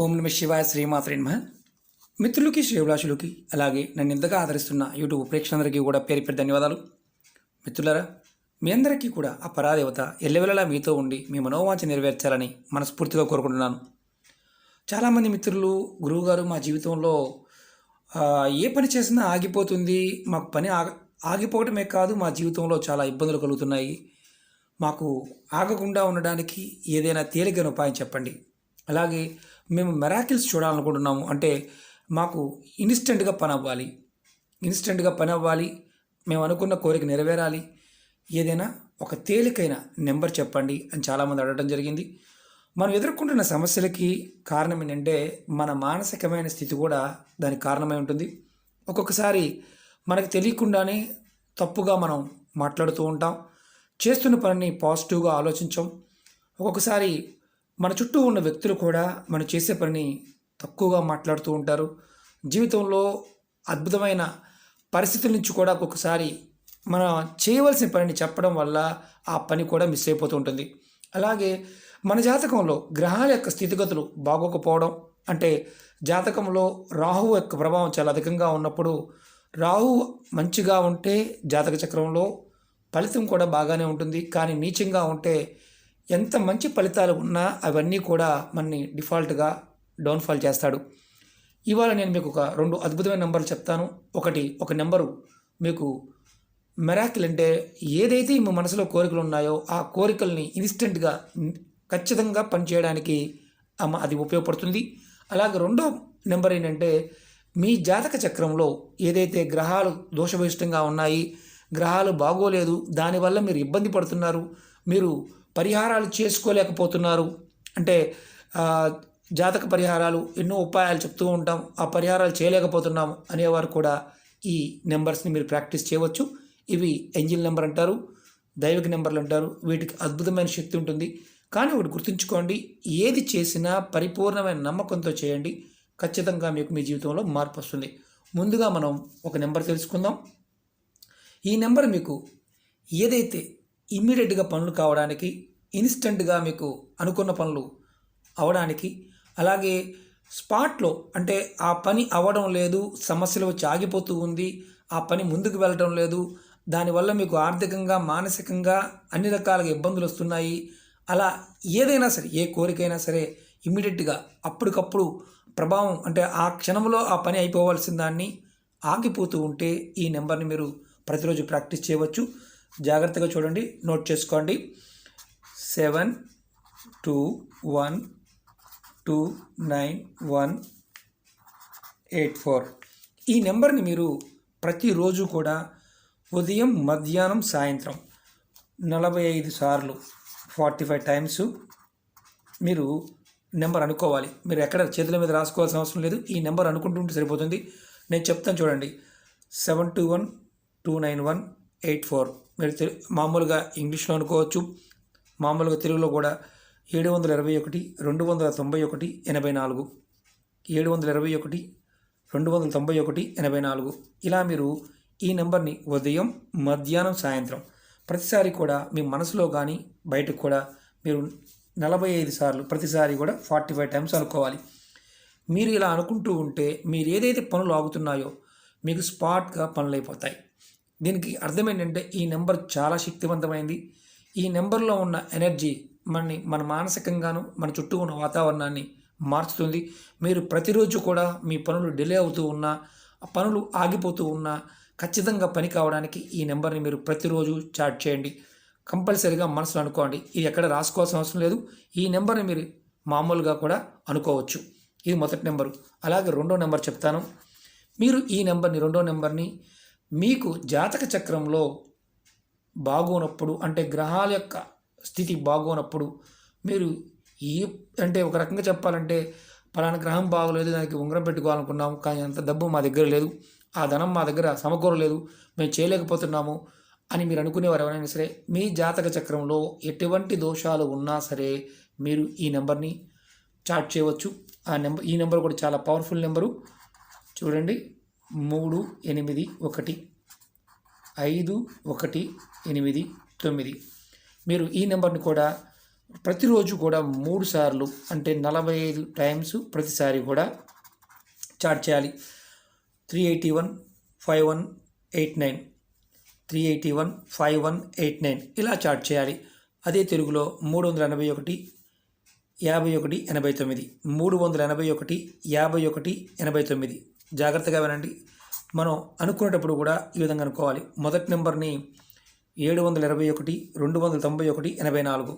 ఓం నమ శివాయ శ్రీమాత్రే నమః. మిత్రులకి శ్రేభిలాషులకి అలాగే నన్ను ఇంతగా ఆదరిస్తున్న యూట్యూబ్ ప్రేక్షకులందరికీ కూడా పేరు పేరు ధన్యవాదాలు. మిత్రులారా, మీ అందరికీ కూడా ఆ పరాదేవత ఎల్లవెల్లలా మీతో ఉండి మీ మనోవాంఛ నెరవేర్చాలని మనస్ఫూర్తిగా కోరుకుంటున్నాను. చాలామంది మిత్రులు, గురువుగారు, మా జీవితంలో ఏ పని చేసినా ఆగిపోతుంది, మాకు పని ఆగిపోవటమే కాదు, మా జీవితంలో చాలా ఇబ్బందులు కలుగుతున్నాయి, మాకు ఆగకుండా ఉండడానికి ఏదైనా తేలికైన ఉపాయం చెప్పండి. అలాగే మేము మెరాకిల్స్ చూడాలనుకుంటున్నాము, అంటే మాకు ఇన్స్టెంట్గా పని అవ్వాలి, మేము అనుకున్న కోరిక నెరవేరాలి, ఏదైనా ఒక తేలికైన నెంబర్ చెప్పండి అని చాలామంది అడగడం జరిగింది. మనం ఎదుర్కొంటున్న సమస్యలకి కారణం ఏంటంటే మన మానసికమైన స్థితి కూడా దానికి కారణమై ఉంటుంది. ఒక్కొక్కసారి మనకు తెలియకుండానే తప్పుగా మనం మాట్లాడుతూ ఉంటాం, చేస్తున్న పనిని పాజిటివ్గా ఆలోచించాం. ఒక్కొక్కసారి మన చుట్టూ ఉన్న వ్యక్తులు కూడా మనం చేసే పనిని తక్కువగా మాట్లాడుతూ ఉంటారు. జీవితంలో అద్భుతమైన పరిస్థితుల నుంచి కూడా ఒక్కొక్కసారి మనం చేయవలసిన పనిని చెప్పడం వల్ల ఆ పని కూడా మిస్ అయిపోతూ ఉంటుంది. అలాగే మన జాతకంలో గ్రహాల యొక్క స్థితిగతులు బాగోకపోవడం, అంటే జాతకంలో రాహువు యొక్క ప్రభావం చాలా అధికంగా ఉన్నప్పుడు, రాహువు మంచిగా ఉంటే జాతక చక్రంలో ఫలితం కూడా బాగానే ఉంటుంది, కానీ నీచంగా ఉంటే ఎంత మంచి ఫలితాలు ఉన్నా అవన్నీ కూడా మనని డిఫాల్ట్గా డౌన్ఫాల్ చేస్తాడు. ఇవాళ నేను మీకు ఒక 2 అద్భుతమైన నెంబర్లు చెప్తాను. ఒక నెంబరు మీకు మెరాకిల్, అంటే ఏదైతే మీ మనసులో కోరికలు ఉన్నాయో ఆ కోరికల్ని ఇన్స్టెంట్గా ఖచ్చితంగా పనిచేయడానికి అది ఉపయోగపడుతుంది. అలాగే రెండో నెంబర్ ఏంటంటే మీ జాతక చక్రంలో ఏదైతే గ్రహాలు దోషభూయిష్టంగా ఉన్నాయి, గ్రహాలు బాగోలేదు, దానివల్ల మీరు ఇబ్బంది పడుతున్నారు, మీరు పరిహారాలు చేసుకోలేకపోతున్నారు, అంటే జాతక పరిహారాలు ఎన్నో ఉపాయాలు చెప్తూ ఉంటాం, ఆ పరిహారాలు చేయలేకపోతున్నాం అనేవారు కూడా ఈ నెంబర్స్ని మీరు ప్రాక్టీస్ చేయవచ్చు. ఇవి ఏంజిల్ నెంబర్ అంటారు, దైవిక నెంబర్లు అంటారు. వీటికి అద్భుతమైన శక్తి ఉంటుంది. కానీ ఒకటి గుర్తుంచుకోండి, ఏది చేసినా పరిపూర్ణమైన నమ్మకంతో చేయండి, ఖచ్చితంగా మీకు మీ జీవితంలో మార్పు వస్తుంది. ముందుగా మనం ఒక నెంబర్ తెలుసుకుందాం. ఈ నెంబర్ మీకు ఏదైతే ఇమ్మీడియట్గా పనులు కావడానికి, ఇన్స్టెంట్గా మీకు అనుకున్న పనులు అవడానికి, అలాగే స్పాట్లో అంటే ఆ పని అవ్వడం లేదు, సమస్యలు వచ్చి ఆగిపోతూ ఉంది, ఆ పని ముందుకు వెళ్ళడం లేదు, దానివల్ల మీకు ఆర్థికంగా మానసికంగా అన్ని రకాలుగా ఇబ్బందులు వస్తున్నాయి, అలా ఏదైనా సరే, ఏ కోరికైనా సరే ఇమ్మీడియట్గా అప్పటికప్పుడు ప్రభావం, అంటే ఆ క్షణంలో ఆ పని అయిపోవాల్సిన దాన్ని ఆగిపోతూ ఉంటే ఈ నెంబర్ని మీరు ప్రతిరోజు ప్రాక్టీస్ చేయవచ్చు. జాగ్రత్తగా చూడండి, నోట్ చేసుకోండి. 72129184. ఈ నెంబర్ని మీరు ప్రతిరోజు కూడా ఉదయం, మధ్యాహ్నం, సాయంత్రం 45 సార్లు 45 టైమ్స్ మీరు నెంబర్ అనుకోవాలి. మీరు ఎక్కడ చేతుల మీద రాసుకోవాల్సిన అవసరం లేదు, ఈ నెంబర్ అనుకుంటుంటే సరిపోతుంది. నేను చెప్తాను చూడండి. 72129184. మీరు మామూలుగా ఇంగ్లీష్లో అనుకోవచ్చు, మామూలుగా తెలుగులో కూడా 721 291 84, 721 291 84. ఇలా మీరు ఈ నెంబర్ని ఉదయం, మధ్యాహ్నం, సాయంత్రం ప్రతిసారి కూడా మీ మనసులో కానీ బయటకు కూడా మీరు 45 సార్లు, ప్రతిసారి కూడా 45 టైమ్స్ అనుకోవాలి. మీరు ఇలా అనుకుంటూ ఉంటే మీరు ఏదైతే పనులు ఆగుతున్నాయో మీకు స్పాట్గా పనులు అయిపోతాయి. దీనికి అర్థం ఏంటంటే ఈ నెంబర్ చాలా శక్తివంతమైంది. ఈ నెంబర్లో ఉన్న ఎనర్జీ మన మానసికంగాను మన చుట్టూ ఉన్న వాతావరణాన్ని మార్చుతుంది. మీరు ప్రతిరోజు కూడా మీ పనులు డిలే అవుతూ ఉన్నా, పనులు ఆగిపోతూ ఉన్నా, ఖచ్చితంగా పని కావడానికి ఈ నెంబర్ని మీరు ప్రతిరోజు చాట్ చేయండి. కంపల్సరీగా మనసులో అనుకోండి, ఇది ఎక్కడ రాసుకోవాల్సిన అవసరం లేదు. ఈ నెంబర్ని మీరు మామూలుగా కూడా అనుకోవచ్చు. ఇది మొదటి నెంబరు. అలాగే రెండో నెంబర్ చెప్తాను. మీరు ఈ నెంబర్ని, రెండో నెంబర్ని మీకు జాతక చక్రంలో బాగోనప్పుడు, అంటే గ్రహాల యొక్క స్థితి బాగోనప్పుడు, మీరు అంటే ఒక రకంగా చెప్పాలంటే పలానా గ్రహం బాగోలేదు, దానికి ఉంగరం పెట్టుకోవాలనుకున్నాం, కానీ అంత డబ్బు మా దగ్గర లేదు, ఆ ధనం మా దగ్గర సమకూరలేదు, మేము చేయలేకపోతున్నాము అని మీరు అనుకునేవారు ఎవరైనా సరే, మీ జాతక చక్రంలో ఎటువంటి దోషాలు ఉన్నా సరే మీరు ఈ నెంబర్ని చాట్ చేయవచ్చు. ఈ నెంబర్ కూడా చాలా పవర్ఫుల్ నెంబరు. చూడండి, 3815189. మీరు ఈ నెంబర్ని కూడా ప్రతిరోజు కూడా 3 సార్లు అంటే 45 టైమ్స్ ప్రతిసారి కూడా చాట్ చేయాలి. 3815189 3815189 ఇలా చాట్ చేయాలి. అదే తెలుగులో 381 51 89 381 51 89. జాగ్రత్తగా వినండి. మనం అనుకునేటప్పుడు కూడా ఈ విధంగా అనుకోవాలి. మొదటి నెంబర్ని 721 291 84.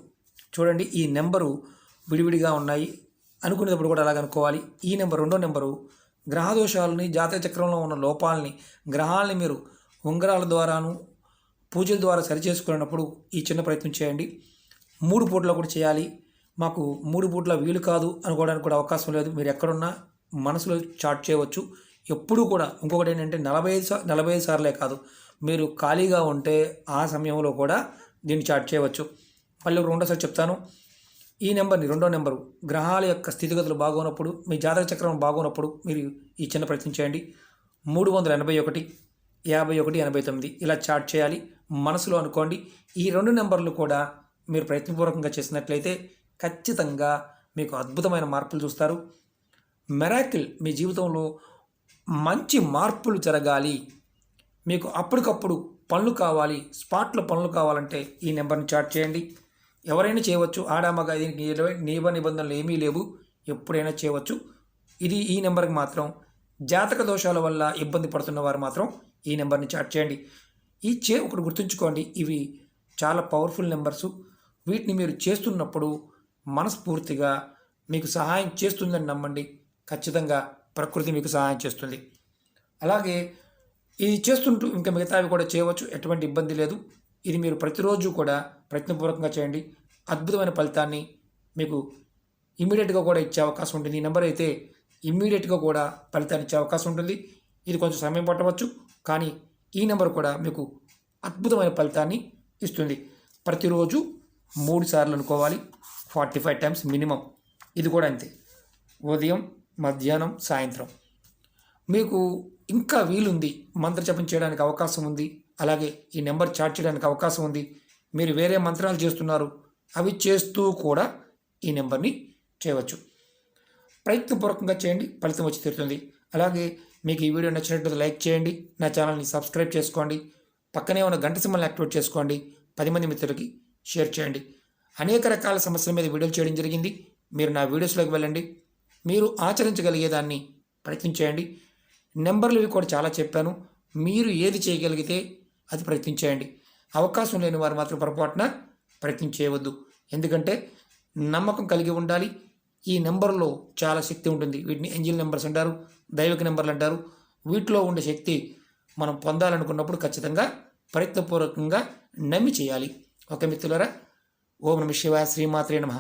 చూడండి, ఈ నెంబరు విడివిడిగా ఉన్నాయి. అనుకునేటప్పుడు కూడా అలాగ అనుకోవాలి. ఈ నెంబర్ రెండో నెంబరు గ్రహదోషాలని, జాతక చక్రంలో ఉన్న లోపాలని, గ్రహాలని మీరు ఉంగరాల ద్వారాను పూజల ద్వారా సరిచేసుకున్నప్పుడు ఈ చిన్న ప్రయత్నం చేయండి. 3 పూటలో కూడా చేయాలి. మాకు 3 పూట్ల వీలు కాదు అనుకోవడానికి కూడా అవకాశం లేదు. మీరు ఎక్కడున్నా మనసులో చాట్ చేయవచ్చు. ఎప్పుడూ కూడా ఇంకొకటి ఏంటంటే 45 సార్లే కాదు, మీరు ఖాళీగా ఉంటే ఆ సమయంలో కూడా దీన్ని చాట్ చేయవచ్చు. మళ్ళీ రెండోసారి చెప్తాను. ఈ నెంబర్ని రెండో నెంబరు గ్రహాల యొక్క స్థితిగతులు బాగున్నప్పుడు, మీ జాతక చక్రం బాగున్నప్పుడు మీరు ఈ చిన్న ప్రయత్నం చేయండి. 381 51 89 ఇలా చాట్ చేయాలి. మనసులో అనుకోండి. ఈ 2 నెంబర్లు కూడా మీరు ప్రయత్నపూర్వకంగా చేసినట్లయితే ఖచ్చితంగా మీకు అద్భుతమైన మార్పులు చూస్తారు. మెరాకిల్ మీ జీవితంలో మంచి మార్పులు జరగాలి. మీకు అప్పటికప్పుడు పనులు కావాలి, స్పాట్లో పనులు కావాలంటే ఈ నెంబర్ని చాట్ చేయండి. ఎవరైనా చేయవచ్చు. ఆడామగా దీనికి నియమ నిబంధనలు ఏమీ లేవు. ఎప్పుడైనా చేయవచ్చు. ఇది ఈ నెంబర్కి మాత్రం జాతక దోషాల వల్ల ఇబ్బంది పడుతున్న వారు మాత్రం ఈ నెంబర్ని చాట్ చేయండి. ఒకటి గుర్తుంచుకోండి, ఇవి చాలా పవర్ఫుల్ నెంబర్సు. వీటిని మీరు చేస్తున్నప్పుడు మనస్ఫూర్తిగా మీకు సహాయం చేస్తుందని నమ్మండి. ఖచ్చితంగా ప్రకృతి మీకు సహాయం చేస్తుంది. అలాగే ఇది చేస్తుంటూ ఇంకా మిగతావి కూడా చేయవచ్చు. ఎటువంటి ఇబ్బంది లేదు. ఇది మీరు ప్రతిరోజు కూడా ప్రయత్నపూర్వకంగా చేయండి. అద్భుతమైన ఫలితాన్ని మీకు ఇమ్మీడియట్గా కూడా ఇచ్చే అవకాశం ఉంటుంది. ఈ నెంబర్ అయితే ఇమ్మీడియట్గా కూడా ఫలితాన్ని ఇచ్చే అవకాశం ఉంటుంది. ఇది కొంచెం సమయం పట్టవచ్చు, కానీ ఈ నెంబర్ కూడా మీకు అద్భుతమైన ఫలితాన్ని ఇస్తుంది. ప్రతిరోజు 3 సార్లు అనుకోవాలి. 45 టైమ్స్ మినిమం. ఇది కూడా అంతే. ఉదయం, మధ్యాహ్నం, సాయంత్రం. మీకు ఇంకా వీలుంది, మంత్రజపం చేయడానికి అవకాశం ఉంది. అలాగే ఈ నెంబర్ చాట్ చేయడానికి అవకాశం ఉంది. మీరు వేరే మంత్రాలు చేస్తున్నారు, అవి చేస్తూ కూడా ఈ నెంబర్ని చేయవచ్చు. ప్రయత్నపూర్వకంగా చేయండి, ఫలితం వచ్చి తీరుతుంది. అలాగే మీకు ఈ వీడియో నచ్చినట్లయితే లైక్ చేయండి, నా ఛానల్ని సబ్స్క్రైబ్ చేసుకోండి, పక్కనే ఉన్న గంట సింబల్ని యాక్టివేట్ చేసుకోండి, 10 మంది మిత్రులకి షేర్ చేయండి. అనేక రకాల సమస్యల మీద వీడియోలు చేయడం జరిగింది. మీరు నా వీడియోస్లోకి వెళ్ళండి, మీరు ఆచరించగలిగేదాన్ని ప్రయత్నించేయండి. నెంబర్లు ఇవి కూడా చాలా చెప్పాను. మీరు ఏది చేయగలిగితే అది ప్రయత్నించేయండి. అవకాశం లేని వారు మాత్రం పొరపాటున ప్రయత్నం చేయవద్దు. ఎందుకంటే నమ్మకం కలిగి ఉండాలి. ఈ నెంబర్లో చాలా శక్తి ఉంటుంది. వీటిని ఏంజిల్ నెంబర్స్ అంటారు, దైవిక నెంబర్లు అంటారు. వీటిలో ఉండే శక్తి మనం పొందాలనుకున్నప్పుడు ఖచ్చితంగా ప్రయత్నపూర్వకంగా నమ్మి చేయాలి. ఓకే మిత్రులారా, ఓం నమః శివాయ, శ్రీమాత్రే నమః.